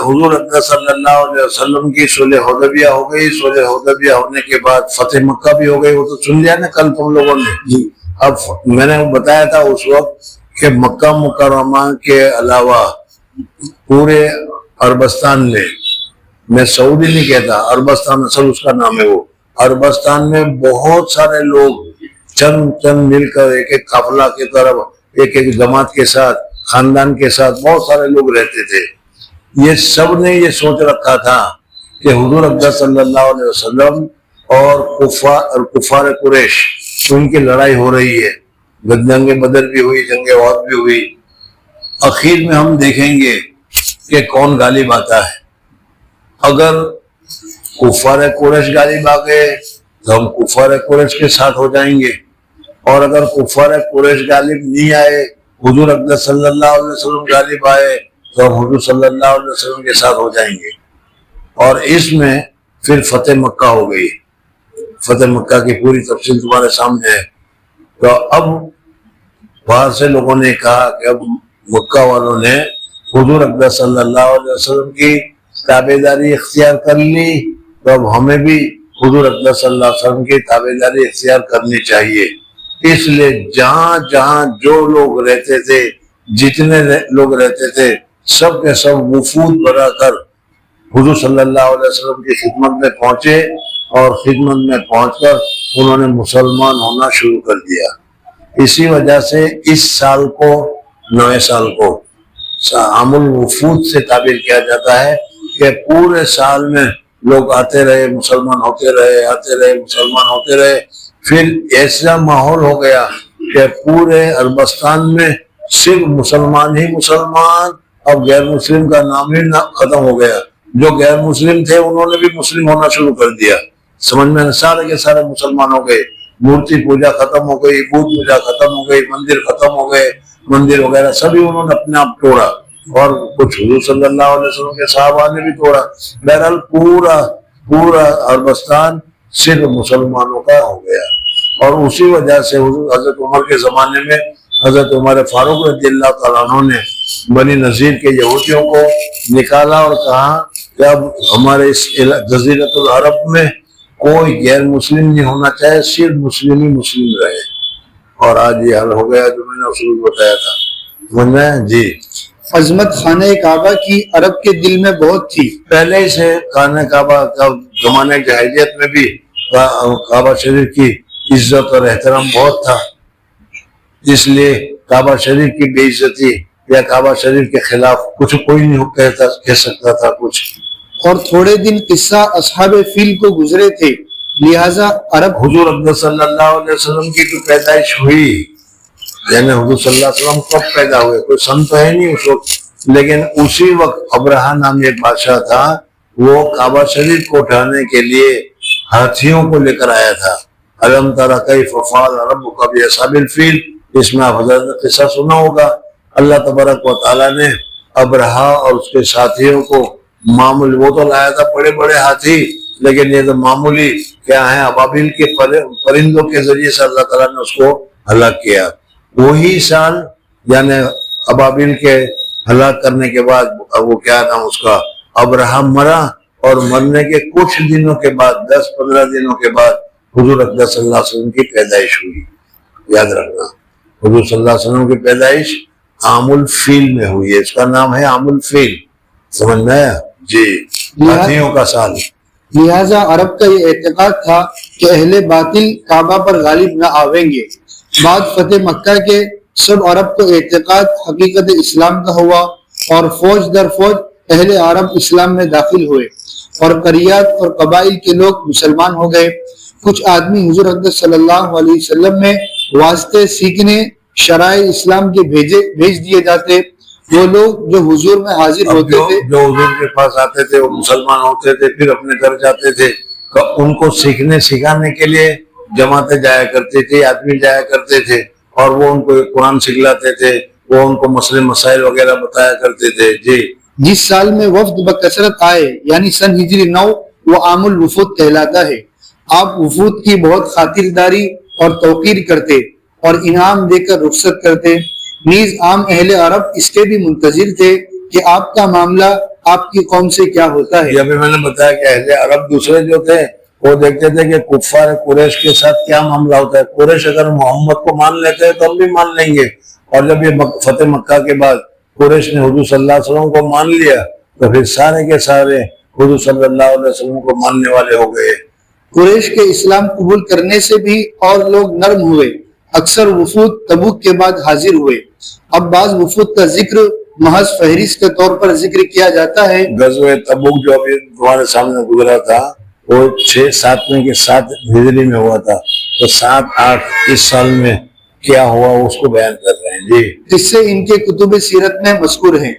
حضور اقدس صلی اللہ علیہ وسلم کی صلح حدیبیہ ہو گئی۔ صلح حدیبیہ ہونے کے بعد فتح مکہ بھی ہو گئی، وہ تو سن لیا نا کل تم لوگوں نے۔ جی، اب میں نے بتایا تھا اس وقت کہ مکہ مکرمہ کے علاوہ پورے عربستان میں سعودی نہیں کہتا، عربستان اصل اس کا نام ہے، وہ عربستان میں بہت سارے لوگ چند مل کر ایک ایک قافلہ کی طرف، ایک ایک جماعت کے ساتھ، خاندان کے ساتھ بہت سارے لوگ رہتے تھے۔ یہ سب نے یہ سوچ رکھا تھا کہ حضور اقدس صلی اللہ علیہ وسلم اور کفار قریش، ان کی لڑائی ہو رہی ہے، جنگ بدر بھی ہوئی، جنگ احد بھی ہوئی، اخیر میں ہم دیکھیں گے کہ کون غالب آتا ہے۔ اگر کفار قریش غالب آ گئے تو ہم کفار قریش کے ساتھ ہو جائیں گے، اور اگر کفار قریش غالب نہیں آئے، حضور اقدس صلی اللہ علیہ وسلم غالب آئے، تو ہم حضور صلی اللہ علیہ وسلم کے ساتھ ہو جائیں گے۔ اور اس میں پھر فتح مکہ ہو گئی۔ فتح مکہ کی پوری تفصیل تمہارے سامنے ہے۔ تو اب باہر سے لوگوں نے کہا کہ اب مکہ والوں نے حضور اقدس صلی اللہ علیہ وسلم کی تابع داری اختیار کر لی، تو اب ہمیں بھی حضور اقدس صلی اللہ علیہ وسلم کی تابع داری اختیار کرنی چاہیے۔ اس لیے جہاں جہاں جو لوگ رہتے تھے، جتنے لوگ رہتے تھے، سب کے سب وفود بنا کر حضور صلی اللہ علیہ وسلم کی خدمت میں پہنچے، اور خدمت میں پہنچ کر انہوں نے مسلمان ہونا شروع کر دیا۔ اسی وجہ سے اس سال کو، نئے سال کو عام الوفود سے تعبیر کیا جاتا ہے کہ پورے سال میں لوگ آتے رہے، مسلمان ہوتے رہے، آتے رہے، مسلمان ہوتے رہے۔ پھر ایسا ماحول ہو گیا کہ پورے عربستان میں صرف مسلمان ہی مسلمان، اب غیر مسلم کا نام ہی ختم ہو گیا۔ جو غیر مسلم تھے انہوں نے بھی مسلم ہونا شروع کر دیا۔ سمجھ میں سارے کے سارے مسلمان ہو گئے۔ مورتی پوجا ختم ہو گئی، بت پوجا ختم ہو گئی، مندر ختم ہو گئے، مندر وغیرہ سبھی انہوں نے اپنے آپ توڑا، اور کچھ حضور صلی اللہ علیہ وسلم کے صحابہ نے بھی توڑا۔ بہرحال پورا عربستان صرف مسلمانوں کا ہو گیا۔ اور اسی وجہ سے حضرت عمر کے زمانے میں حضرت عمر فاروق رضی اللہ تعالیٰ عنہ نے بنی نذیر کے یہودیوں کو نکالا اور کہا کہ اب ہمارے اس جزیرۃ العرب میں کوئی غیر مسلم نہیں ہونا چاہے، صرف مسلم ہی مسلم رہے۔ اور آج یہ حل ہو گیا جو میں نے اصول بتایا تھا۔ سمجھ میں؟ جی، عظمت خانہ کعبہ کی عرب کے دل میں بہت تھی۔ پہلے ہی سے خانہ کعبہ کا زمانے جاہلیت میں بھی کعبہ شریف کی عزت اور احترام بہت تھا، اس لیے کعبہ شریف کی بے عزتی یا کعبہ شریف کے خلاف کچھ کوئی نہیں کہہ سکتا تھا کچھ۔ اور تھوڑے دن قصہ اصحاب فیل کو گزرے تھے، لہذا عرب حضور اقدس صلی اللہ علیہ وسلم کی تو پیدائش ہوئی، یعنی حضور صلی اللہ علیہ وسلم کب پیدا ہوئے، کوئی سن تو ہے نہیں اس وقت، لیکن اسی وقت ابرہہ نامی ایک بادشاہ تھا، وہ کعبہ شریف کو اٹھانے کے لیے ہاتھیوں کو لے کر آیا تھا۔ الم تر کیف فعل ربک باصحاب الفیل، اس میں آپ حضرت نے قصہ سنا ہوگا۔ اللہ تبارک و تعالیٰ نے ابرہہ اور اس کے ساتھیوں کو معمولی، وہ تو لایا تھا بڑے بڑے ہاتھی، لیکن یہ تو معمولی کیا ہے، ابابیل کے پرندوں کے ذریعے سے اللہ تعالیٰ نے اس کو ہلاک کیا۔ وہی سال یعنی ابابیل کے ہلاک کرنے کے بعد وہ کیا نام اس کا، ابرہہ مرا، اور مرنے کے کچھ دنوں کے بعد، 10-15 دنوں کے بعد حضور اقدس صلی اللہ علیہ وسلم کی پیدائش ہوئی۔ یاد رکھنا، حضور صلی اللہ علیہ وسلم کی پیدائش عام الفیل میں ہوئی ہے، اس کا نام ہے عام الفیل۔ سمجھ میں آیا؟ جی، ہاتھیوں کا سال۔ لہذا عرب کا یہ اعتقاد تھا کہ اہل باطل کعبہ پر غالب نہ آویں گے۔ بعد فتح مکہ کے سب عرب کو اعتقاد حقیقت اسلام کا ہوا، اور فوج در فوج اہل عرب اسلام میں داخل ہوئے، اور قریات اور قبائل کے لوگ مسلمان ہو گئے۔ کچھ آدمی حضور اقدس صلی اللہ علیہ وسلم میں واسطے سیکھنے شرائع اسلام کے بھیج دیے جاتے۔ وہ لوگ جو حضور میں حاضر ہوتے تھے، جو حضور کے پاس آتے تھے وہ مسلمان ہوتے تھے، پھر اپنے گھر جاتے تھے تو ان کو سکھانے کے لیے جماعتیں جایا کرتی تھی، آدمی جایا کرتے تھے اور وہ ان کو قرآن سکھلاتے تھے، وہ ان کو مسئلے مسائل وغیرہ بتایا کرتے تھے۔ جی، جس سال میں وفد بکثرت آئے یعنی سن ہجری 9 وہ عام الوفود کہلاتا ہے۔ آپ وفود کی بہت خاطرداری اور توقیر کرتے اور انعام دے کر رخصت کرتے۔ نیز عام اہل عرب اس کے بھی منتظر تھے کہ آپ کا معاملہ آپ کی قوم سے کیا ہوتا ہے۔ یہ ابھی میں نے بتایا کہ اہل عرب دوسرے جو تھے وہ دیکھتے تھے کہ کفار قریش کے ساتھ کیا معاملہ ہوتا ہے۔ قریش اگر محمد کو مان لیتے ہیں تو ہم بھی مان لیں گے، اور جب یہ فتح مکہ کے بعد قریش نے حضور صلی اللہ علیہ وسلم کو مان لیا تو پھر سارے کے سارے حضور صلی اللہ علیہ وسلم کو ماننے والے ہو گئے۔ قریش کے اسلام قبول کرنے سے بھی اور لوگ نرم ہوئے۔ اکثر وفود تبوک کے بعد حاضر ہوئے۔ اب بعض وفود کا ذکر محض فہرست کے طور پر ذکر کیا جاتا ہے۔ غزوہ تبوک جو ابھی تمہارے سامنے گزرا تھا وہ 6-7 میں کے 7 ہجری میں ہوا تھا، تو 7-8 اس سال میں کیا ہوا اس کو بیان کر رہے ہیں۔ جی، اس سے ان کے کتب سیرت میں مذکور ہیں۔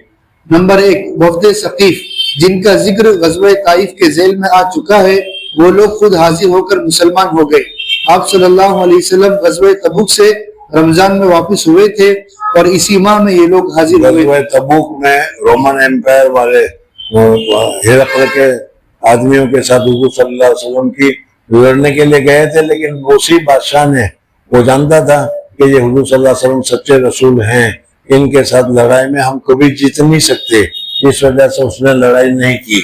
نمبر 1، وفد ثقیف جن کا ذکر غزوہ طائف کے ذیل میں آ چکا ہے، وہ لوگ خود حاضر ہو کر مسلمان ہو گئے۔ آپ صلی اللہ علیہ وسلم غزوہ تبوک سے رمضان میں واپس ہوئے تھے اور اسی ماہ میں یہ لوگ حاضر ہوئے۔ غزوہ تبوک میں رومن ایمپائر والے ہرقل کے آدمیوں کے ساتھ حضور صلی اللہ علیہ وسلم کی لڑنے کے لیے گئے تھے، لیکن اسی بادشاہ نے وہ جانتا تھا کہ یہ حضور صلی اللہ علیہ وسلم سچے رسول ہیں، ان کے ساتھ لڑائی میں ہم کبھی جیت نہیں سکتے، اس وجہ سے اس نے لڑائی نہیں کی۔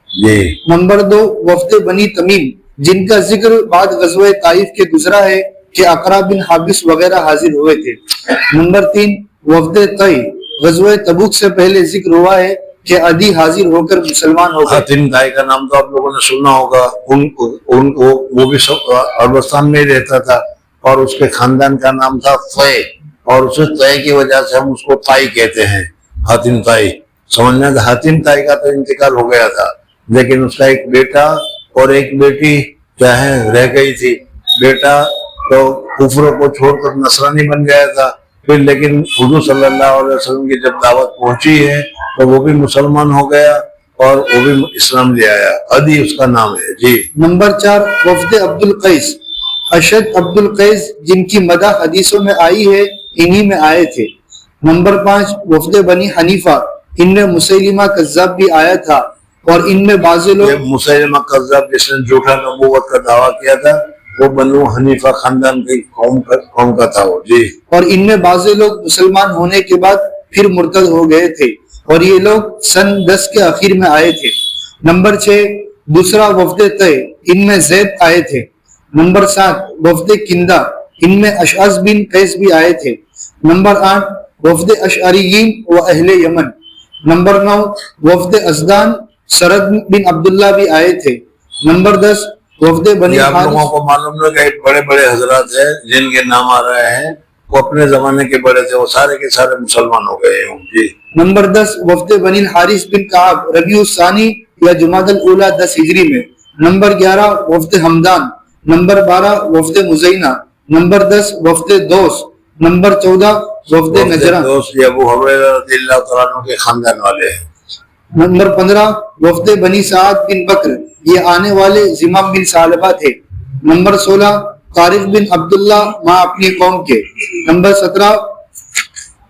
جی، نمبر 2، وفد بنی تمیم جن کا ذکر بعد غزوہ طائف کے گزرا ہے کہ اقرا بن حابس وغیرہ حاضر ہوئے تھے۔ نمبر 3، وفد طی غزوہ تبوک سے پہلے ذکر ہوا ہے کہ عدی حاضر ہو کر مسلمان ہو گئے۔ حاتم طائی کا نام تو آپ لوگوں نے سنا ہوگا، ان کو وہ بھی عربستان میں ہی رہتا تھا اور اس کے خاندان کا نام تھا طے، اور اس طے کی وجہ سے ہم اس کو طائی کہتے ہیں، حاتم طائی۔ سمجھنا تھا حاتم طائی کا تو انتقال ہو گیا تھا، لیکن اس کا ایک بیٹا اور ایک بیٹی کیا ہے رہ گئی تھی۔ بیٹا تو کفر کو چھوڑ کر نصرانی بن گیا تھا، پھر لیکن حضور صلی اللہ علیہ وسلم کی جب دعوت پہنچی ہے تو وہ بھی مسلمان ہو گیا اور وہ بھی اسلام لے آیا، عدی اس کا نام ہے۔ جی، نمبر 4، وفد عبد القیس اشد عبد القیس جن کی مدح حدیثوں میں آئی ہے انہی میں آئے تھے۔ نمبر 5، وفد بنی حنیفہ ان میں مسیلمہ کذاب بھی آیا تھا اور ان میں بعض لوگ مسیلمہ کذاب جس نے جھوٹا نبوت کا دعویٰ کیا تھا وہ بنو حنیفہ خاندان کی قوم کا تھا وہ۔ جی، اور ان میں بعض لوگ مسلمان ہونے کے بعد پھر مرتد ہو گئے تھے اور یہ لوگ سن 10 کے آخر میں آئے تھے۔ نمبر 6، دوسرا وفد طے ان میں زید آئے تھے۔ نمبر 7، وفد کندہ ان میں اشعث بن قیس بھی آئے تھے۔ نمبر 8، وفد اشعریین و اہل یمن۔ نمبر 9، وفد ازدان سرد بن عبداللہ بھی آئے تھے۔ نمبر 10، وفد بنی آپ لوگوں کو معلوم ہے کہ بڑے بڑے حضرات ہیں جن کے نام آ رہے ہیں وہ اپنے زمانے کے بڑے تھے، وہ سارے کے سارے مسلمان ہو گئے ہوں۔ جی، نمبر 10، وفد بنی الحارث بن کعب ربیع الثانی یا جمادی الاولی 10 ہجری میں۔ نمبر 11، وفد حمدان۔ نمبر 12، وفد مزینہ۔ نمبر 10، وفد دوس۔ نمبر 14، وفد نجران۔ دوست یہ ابو ہریرہ رضی اللہ تعالیٰ عنہ کے خاندان والے ہیں۔ نمبر 15، وفد بنی سعد بن بکر یہ آنے والے زمام بن ثعلبہ تھے۔ نمبر 16، طارق بن عبداللہ ماں اپنی قوم کے۔ نمبر 17،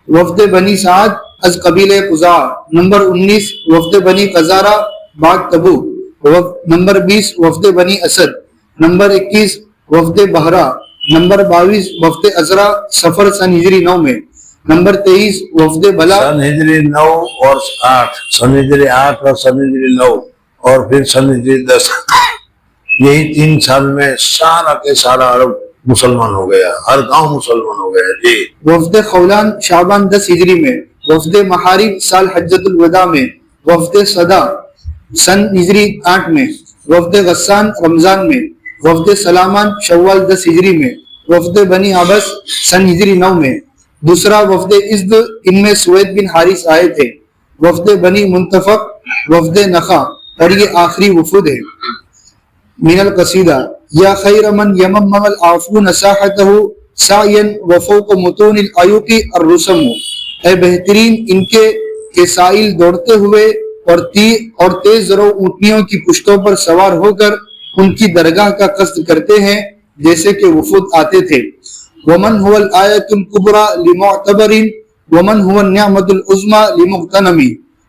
وفد بنی سعد از قبیلہ قزاع۔ نمبر 19، وفد بنی قزارہ بعد تبوک۔ نمبر 20، وفد بنی اسد۔ نمبر 21، وفد بحرہ۔ نمبر 22، وفد ازرا سفر سن ہجری 9 میں۔ نمبر 23، وفد بلا سن ہجری 9 اور 8، سن ہجری 8 اور سن ہجری 9 اور پھر سن ہجری 10، یہی 3 سال میں سارا کے سارا عرب مسلمان ہو گیا، ہر گاؤں مسلمان ہو گیا۔ جی، وفد خولان شعبان 10 ہجری میں۔ وفد محارب سال حجت الوداع میں۔ وفد صدا سن ہجری 8 میں۔ وفد غسان رمضان میں۔ وفد سلامان شوال 10 ہجری میں۔ وفد بنی عبس سن ہجری 9 میں۔ دوسرا وفد ازد ان میں سوید بن حارث آئے تھے۔ وفد بنی منتفق، وفد نخا اور یہ آخری وفود ہے۔ من القصیدہ یا خیر من یمم العافون ساحتہ سعیا وفوق متون العیوق الرسم، اے بہترین ان کے سائل دوڑتے ہوئے اور تیز رو اونٹنیوں کی پشتوں پر سوار ہو کر ان کی درگاہ کا قصد کرتے ہیں جیسے کہ وفود آتے تھے۔ ومن هو الآیۃ الکبریٰ لمعتبر ومن هو النعمۃ العظمیٰ لمغتنم،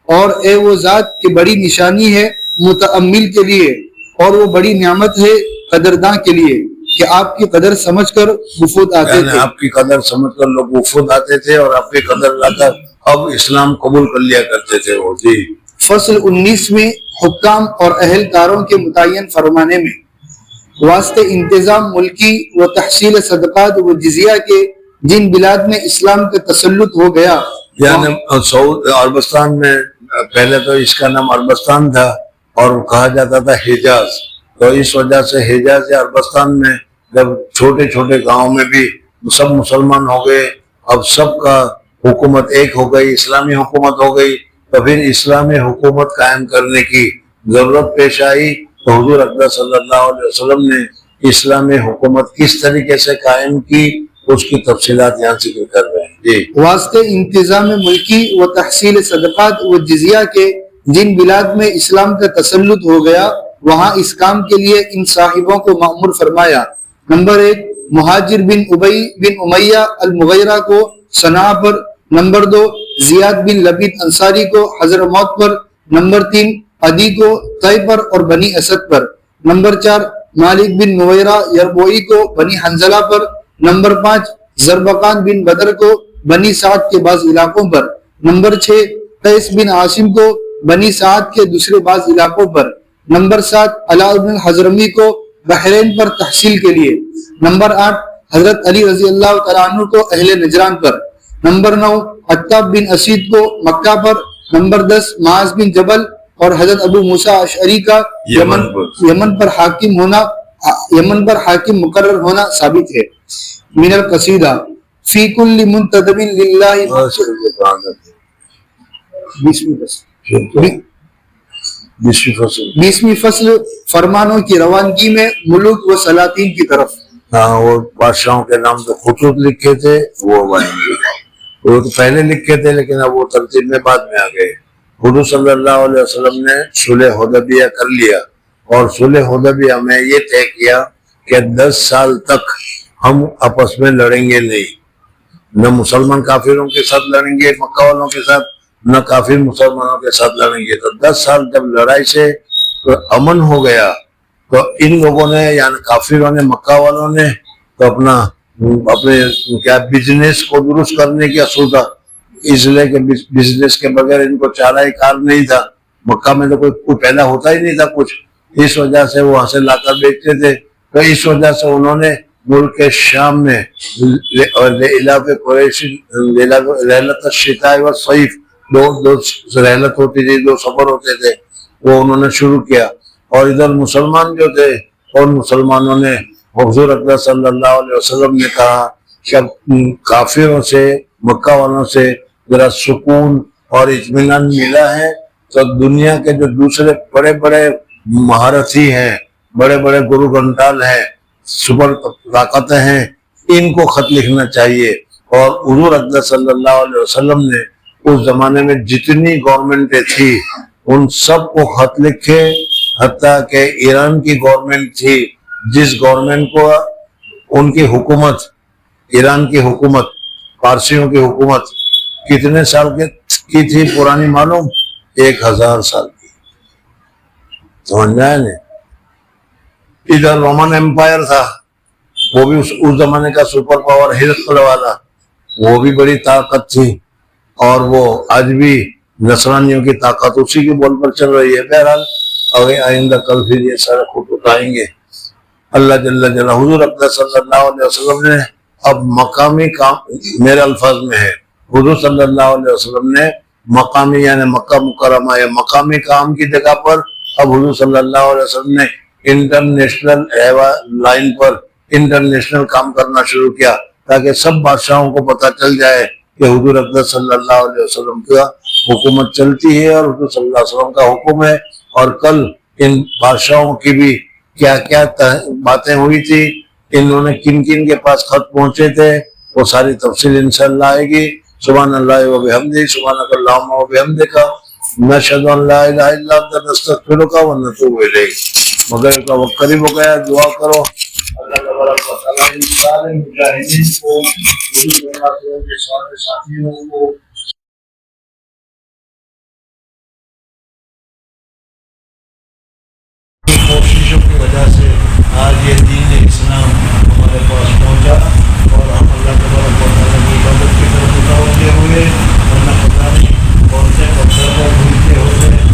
اور اے وہ ذات کہ بڑی نشانی ہے متأمل کے لیے اور وہ بڑی نعمت ہے قدرداں کے لیے کہ آپ کی قدر سمجھ کر وفود آتے تھے، آپ کی قدر سمجھ کر لوگ وفود آتے تھے اور آپ کی قدر لا کر اب اسلام قبول کر لیا کرتے تھے وہ۔ جی فصل 19 میں حکام اور اہلکاروں کے متعین فرمانے میں واسطے انتظام ملکی و تحصیل صدقات و جزیہ کے جن بلاد میں اسلام کا تسلط ہو گیا، یعنی سعود عربستان میں پہلے تو اس کا نام عربستان تھا اور کہا جاتا تھا حجاز، تو اس وجہ سے حجاز یا عربستان میں جب چھوٹے چھوٹے گاؤں میں بھی سب مسلمان ہو گئے، اب سب کا حکومت ایک ہو گئی، اسلامی حکومت ہو گئی، تو پھر اسلامی حکومت قائم کرنے کی ضرورت پیش آئی، تو حضور اکرم صلی اللہ علیہ وسلم نے اسلامی حکومت کس طریقے سے قائم کی اس کی تفصیلات یہاں ذکر کر رہے ہیں۔ جی واسطے انتظام ملکی و تحصیل صدقات و جزیہ کے جن بلاد میں اسلام کا تسلط ہو گیا وہاں اس کام کے لیے ان صاحبوں کو مأمور فرمایا۔ نمبر 1 مہاجر بن ابی بن امیہ المغیرہ کو صنعاء پر، نمبر 2 زیاد بن لبید انصاری کو حضرموت پر، نمبر 3 عدی کو طی پر اور بنی اسد پر، نمبر 4 مالک بن نویرہ یربوئی کو بنی حنزلہ پر، نمبر 5 زربقان بن بدر کو بنی سعد کے بعض علاقوں پر، نمبر 6 قیس بن عاصم کو بنی سعد کے دوسرے بعض علاقوں پر، نمبر 7 علاء بن حضرمی کو بحرین پر تحصیل کے لیے، نمبر 8 حضرت علی رضی اللہ تعالیٰ عنہ کو اہل نجران پر، نمبر 9 عتاب بن اسید کو مکہ پر، نمبر 10 معاذ بن جبل اور حضرت ابو موسیٰ اشعری کا یمن پر حاکم مقرر ہونا ثابت ہے۔ من القصیدہ فی کل منتدب للہ، 20ویں فصل فرمانوں کی روانگی میں ملوک و سلاطین کی طرف۔ ہاں وہ بادشاہوں کے نام تو خطوط لکھے تھے وہ تو پہلے لکھے تھے لیکن اب وہ ترتیب میں بعد میں آ گئے۔ حضور صلی اللہ علیہ وسلم نے صلح حدیبیہ کر لیا اور صلح حدیبیہ میں یہ طے کیا کہ 10 سال تک ہم آپس میں لڑیں گے نہیں، نہ مسلمان کافروں کے ساتھ لڑیں گے مکہ والوں کے ساتھ، نہ کافر مسلمانوں کے ساتھ لڑیں گے۔ تو 10 سال جب لڑائی سے امن ہو گیا تو ان لوگوں نے یعنی کافروں نے مکہ والوں نے تو اپنے کیا بزنس کو درست کرنے کی سوچا، اس لیے کہ بزنس کے بغیر ان کو چارہ کار نہیں تھا، مکہ میں تو کوئی پیدا ہوتا ہی نہیں تھا کچھ، اس وجہ سے وہ وہاں سے لا کر بیچتے تھے۔ تو اس وجہ سے انہوں نے ملک شام میں رحلت الشتاء والصیف دو رحلت ہوتی تھی، 2 سفر ہوتے تھے، وہ انہوں نے شروع کیا۔ اور ادھر مسلمان جو تھے اور مسلمانوں نے حضور اکرم صلی اللہ علیہ وسلم نے کہا کہ کافروں سے مکہ والوں سے ذرا سکون اور اطمینان ملا ہے تو دنیا کے جو دوسرے بڑے بڑے مہارتی ہیں، بڑے بڑے گرو گھنٹال ہیں، سپر طاقتیں ہیں، ان کو خط لکھنا چاہیے۔ اور حضور اکرم صلی اللہ علیہ وسلم نے اس زمانے میں جتنی گورنمنٹیں تھی ان سب کو خط لکھے، حتیٰ کہ ایران کی گورنمنٹ تھی جس گورنمنٹ کو ان کی حکومت، ایران کی حکومت، پارسیوں کی حکومت کتنے سال کی تھی پرانی معلوم؟ 1000 سال کی، سمجھ جائے نا۔ ادھر رومن امپائر تھا، وہ بھی اس زمانے کا سپر پاور ہرقل والا، وہ بھی بڑی طاقت تھی، اور وہ آج بھی نصرانیوں کی طاقت اسی کی بول پر چل رہی ہے۔ بہرحال آئندہ کل پھر یہ سارے خود اٹھائیں گے اللہ جل جلالہ۔ حضور اکرم صلی اللہ علیہ وسلم نے اب مقامی کام، میرے الفاظ میں ہے، حضور صلی اللہ علیہ وسلم نے مقامی یعنی مکہ مکرمہ یا مقامی کام کی جگہ پر اب حضور صلی اللہ علیہ وسلم نے انٹرنیشنل لائن پر انٹرنیشنل کام کرنا شروع کیا تاکہ سب بادشاہوں کو پتہ چل جائے کہ حضور اکرم صلی اللہ علیہ وسلم کا حکومت چلتی ہے اور حضور صلی اللہ علیہ وسلم کا حکم ہے اور کل ان بادشاہوں کی بھی کیا کیا باتیں ہوئی تھی، انہوں نے کن کن کے پاس خط پہنچے تھے، وہ ساری تفصیل انشاءاللہ آئے گی۔ سبحان اللہ و بحمدہ، سبحانک اللہم و بحمدک، نشہد ان لا الہ الا انت نستغفرک و نتوب الیک۔ مگر کا وقت قریب ہو گیا، دعا کرو اللہ تبارک و تعالیٰ ان سارے مجاہدین کو، کے سارے ساتھیوں کو کوششوں کی وجہ سے آج یہ دین اسلام ہمارے پاس پہنچا اور ہم اللہ تبارک و تعالیٰ کی عبادت کی طرف متوجہ ہوئے، ورنہ پتہ نہیں کون سے پتھر پر بھولتے ہوتے